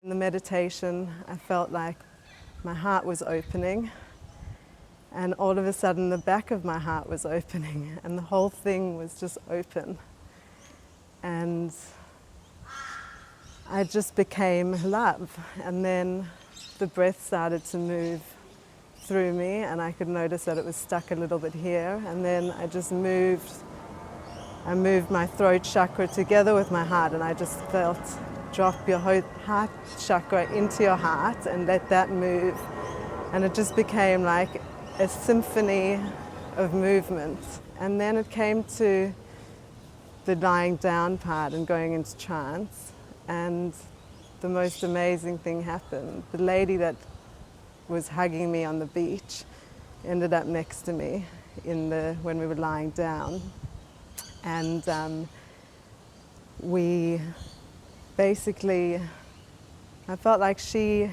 In the meditation, I felt like my heart was opening, and all of a sudden the back of my heart was opening, and the whole thing was just open. And I just became love, and then the breath started to move through me, and I could notice that it was stuck a little bit here, and then I moved my throat chakra together with my heart, and I just felt drop your whole heart chakra into your heart and let that move. And it just became like a symphony of movement. And then it came to the lying down part and going into trance, and the most amazing thing happened. The lady that was hugging me on the beach ended up next to me when we were lying down. And we basically, I felt like she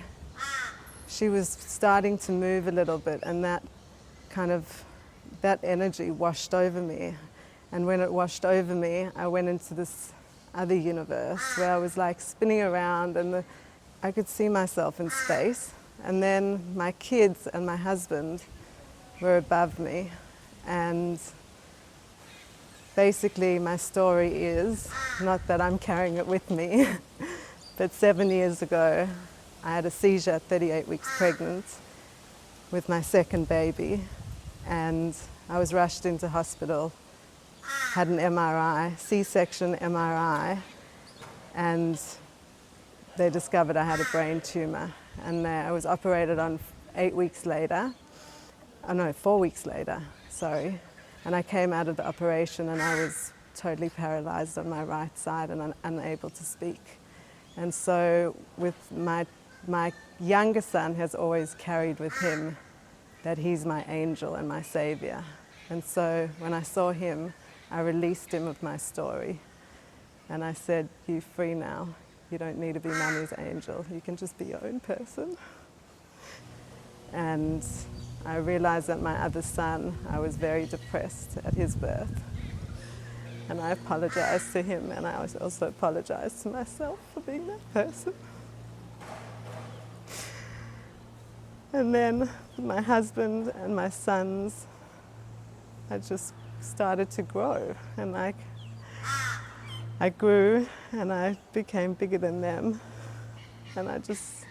was starting to move a little bit, and that energy washed over me. And when it washed over me, I went into this other universe where I was like spinning around, and I could see myself in space. And then my kids and my husband were above me. And basically my story is, not that I'm carrying it with me, but 7 years ago I had a seizure at 38 weeks pregnant with my second baby, and I was rushed into hospital, had an MRI, C-section MRI, and they discovered I had a brain tumor. And I was operated on 4 weeks later, sorry. And I came out of the operation and I was totally paralyzed on my right side and unable to speak. And so with my younger son has always carried with him that he's my angel and my savior. And so when I saw him, I released him of my story. And I said, "You're free now. You don't need to be Mummy's angel. You can just be your own person." And I realized that my other son, I was very depressed at his birth. And I apologized to him, and I also apologized to myself for being that person. And then my husband and my sons, I just started to grow. And I grew and I became bigger than them. And I just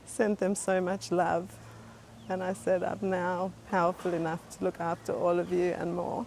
sent them so much love. And I said, I'm now powerful enough to look after all of you and more.